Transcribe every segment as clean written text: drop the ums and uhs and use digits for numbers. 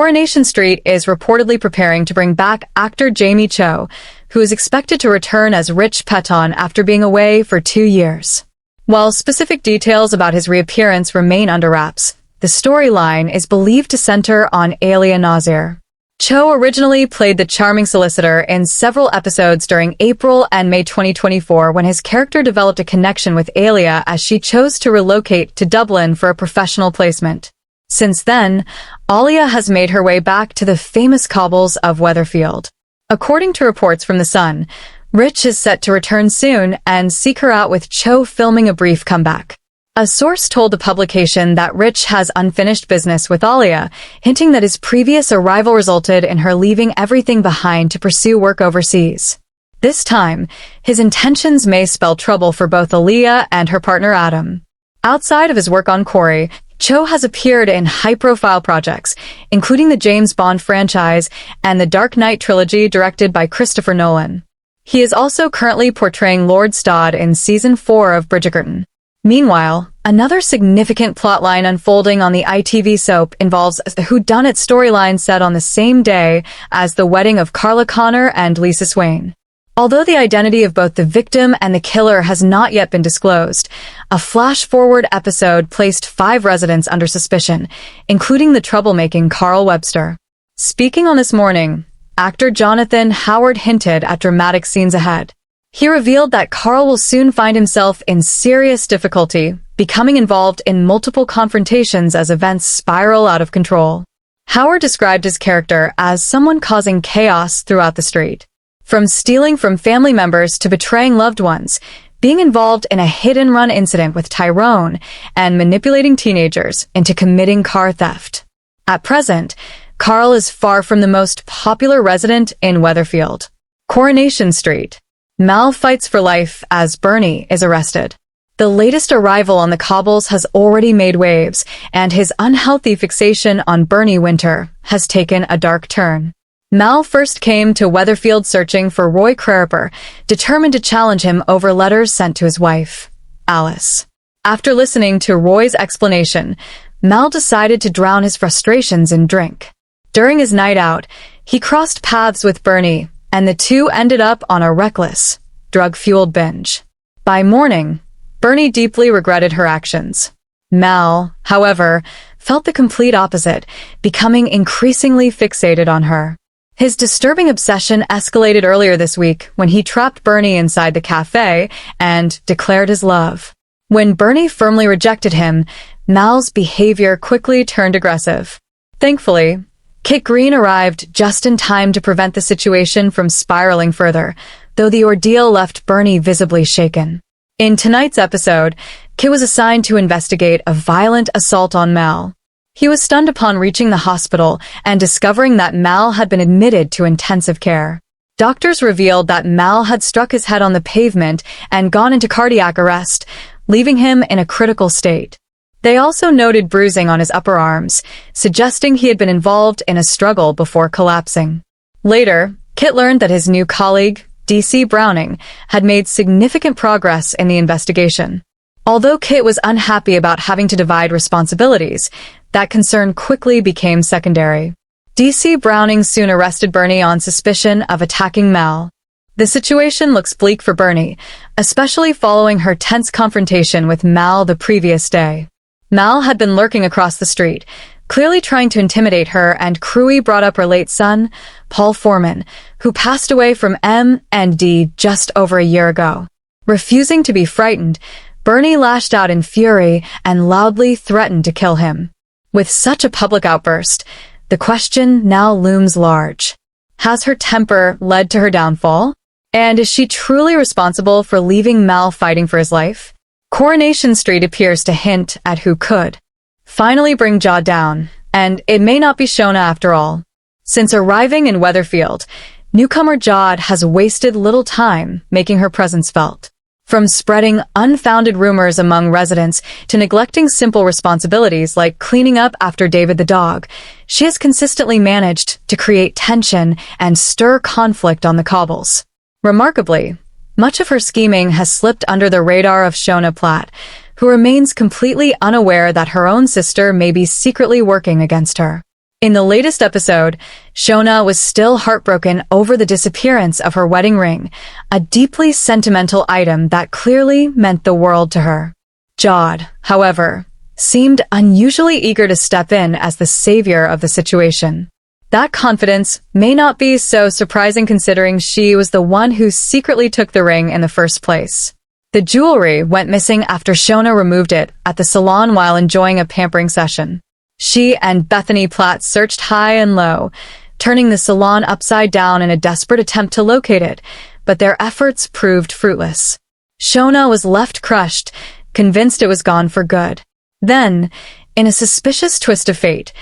Coronation Street is reportedly preparing to bring back actor Jamie Cho, who is expected to return as Rich Peton after being away for 2 years. While specific details about his reappearance remain under wraps, the storyline is believed to center on Alya Nazir. Cho originally played the charming solicitor in several episodes during April and May 2024 when his character developed a connection with Alya as she chose to relocate to Dublin for a professional placement. Since then, Alya has made her way back to the famous cobbles of Weatherfield. According to reports from The Sun, Rich is set to return soon and seek her out with Cho filming a brief comeback. A source told the publication that Rich has unfinished business with Alya, hinting that his previous arrival resulted in her leaving everything behind to pursue work overseas. This time, his intentions may spell trouble for both Alya and her partner Adam. Outside of his work on Corrie, Cho has appeared in high-profile projects, including the James Bond franchise and the Dark Knight trilogy directed by Christopher Nolan. He is also currently portraying Lord Stodd in Season 4 of Bridgerton. Meanwhile, another significant plotline unfolding on the ITV soap involves the whodunit storyline set on the same day as the wedding of Carla Connor and Lisa Swain. Although the identity of both the victim and the killer has not yet been disclosed, a Flashforward episode placed 5 residents under suspicion, including the troublemaking Carl Webster. Speaking on This Morning, actor Jonathan Howard hinted at dramatic scenes ahead. He revealed that Carl will soon find himself in serious difficulty, becoming involved in multiple confrontations as events spiral out of control. Howard described his character as someone causing chaos throughout the street. From stealing from family members to betraying loved ones, being involved in a hit-and-run incident with Tyrone, and manipulating teenagers into committing car theft. At present, Carl is far from the most popular resident in Weatherfield. Coronation Street. Mal fights for life as Bernie is arrested. The latest arrival on the cobbles has already made waves, and his unhealthy fixation on Bernie Winter has taken a dark turn. Mal first came to Weatherfield searching for Roy Creeper, determined to challenge him over letters sent to his wife, Alice. After listening to Roy's explanation, Mal decided to drown his frustrations in drink. During his night out, he crossed paths with Bernie, and the two ended up on a reckless, drug-fueled binge. By morning, Bernie deeply regretted her actions. Mal, however, felt the complete opposite, becoming increasingly fixated on her. His disturbing obsession escalated earlier this week when he trapped Bernie inside the cafe and declared his love. When Bernie firmly rejected him, Mal's behavior quickly turned aggressive. Thankfully, Kit Green arrived just in time to prevent the situation from spiraling further, though the ordeal left Bernie visibly shaken. In tonight's episode, Kit was assigned to investigate a violent assault on Mal. He was stunned upon reaching the hospital and discovering that Mal had been admitted to intensive care. Doctors revealed that Mal had struck his head on the pavement and gone into cardiac arrest, leaving him in a critical state. They also noted bruising on his upper arms, suggesting he had been involved in a struggle before collapsing. Later, Kit learned that his new colleague, DC Browning, had made significant progress in the investigation. Although Kit was unhappy about having to divide responsibilities, that concern quickly became secondary. DC Browning soon arrested Bernie on suspicion of attacking Mal. The situation looks bleak for Bernie, especially following her tense confrontation with Mal the previous day. Mal had been lurking across the street, clearly trying to intimidate her, and Corrie brought up her late son, Paul Foreman, who passed away from MND just over a year ago. Refusing to be frightened, Bernie lashed out in fury and loudly threatened to kill him. With such a public outburst, the question now looms large. Has her temper led to her downfall? And is she truly responsible for leaving Mal fighting for his life? Coronation Street appears to hint at who could finally bring Jodie down, and it may not be Shona after all. Since arriving in Weatherfield, newcomer Jodie has wasted little time making her presence felt. From spreading unfounded rumors among residents to neglecting simple responsibilities like cleaning up after David the dog, she has consistently managed to create tension and stir conflict on the cobbles. Remarkably, much of her scheming has slipped under the radar of Shona Platt, who remains completely unaware that her own sister may be secretly working against her. In the latest episode, Shona was still heartbroken over the disappearance of her wedding ring, a deeply sentimental item that clearly meant the world to her. Jodie, however, seemed unusually eager to step in as the savior of the situation. That confidence may not be so surprising considering she was the one who secretly took the ring in the first place. The jewelry went missing after Shona removed it at the salon while enjoying a pampering session. She and Bethany Platt searched high and low, turning the salon upside down in a desperate attempt to locate it, but their efforts proved fruitless. Shona was left crushed, convinced it was gone for good. Then, in a suspicious twist of fate,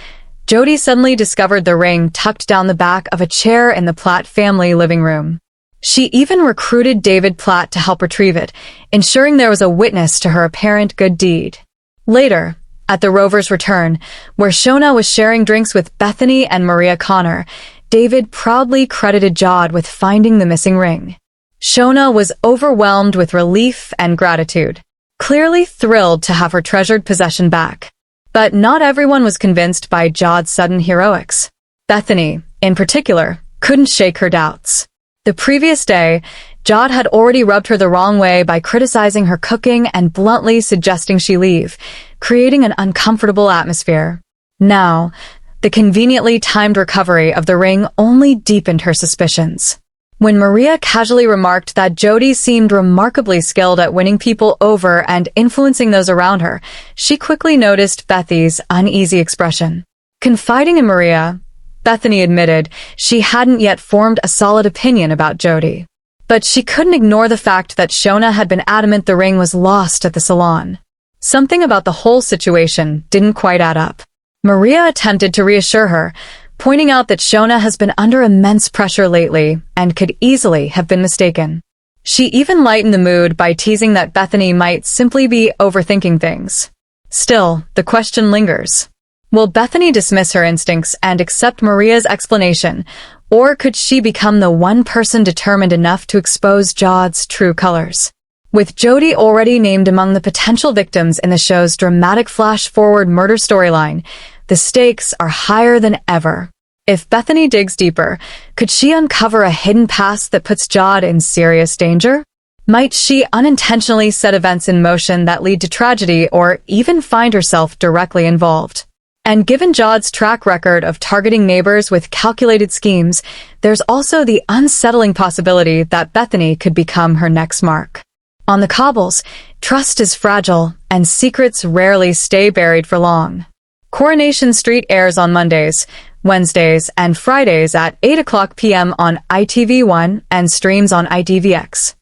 Jodie suddenly discovered the ring tucked down the back of a chair in the Platt family living room. She even recruited David Platt to help retrieve it, ensuring there was a witness to her apparent good deed. Later, at the Rover's return, where Shona was sharing drinks with Bethany and Maria Connor, David proudly credited Jodie with finding the missing ring. Shona was overwhelmed with relief and gratitude, clearly thrilled to have her treasured possession back. But not everyone was convinced by Jodie's sudden heroics. Bethany, in particular, couldn't shake her doubts. The previous day, Jodie had already rubbed her the wrong way by criticizing her cooking and bluntly suggesting she leave, creating an uncomfortable atmosphere. Now, the conveniently timed recovery of the ring only deepened her suspicions. When Maria casually remarked that Jodie seemed remarkably skilled at winning people over and influencing those around her, she quickly noticed Bethy's uneasy expression. Confiding in Maria, Bethany admitted she hadn't yet formed a solid opinion about Jodie. But she couldn't ignore the fact that Shona had been adamant the ring was lost at the salon. Something about the whole situation didn't quite add up. Maria attempted to reassure her, pointing out that Shona has been under immense pressure lately and could easily have been mistaken. She even lightened the mood by teasing that Bethany might simply be overthinking things. Still, the question lingers. Will Bethany dismiss her instincts and accept Maria's explanation, or could she become the one person determined enough to expose Jodie's true colors? With Jodie already named among the potential victims in the show's dramatic flash-forward murder storyline, the stakes are higher than ever. If Bethany digs deeper, could she uncover a hidden past that puts Jodie in serious danger? Might she unintentionally set events in motion that lead to tragedy or even find herself directly involved? And given Jodie's track record of targeting neighbors with calculated schemes, there's also the unsettling possibility that Bethany could become her next mark. On the cobbles, trust is fragile, and secrets rarely stay buried for long. Coronation Street airs on Mondays, Wednesdays, and Fridays at 8 o'clock p.m. on ITV1 and streams on ITVX.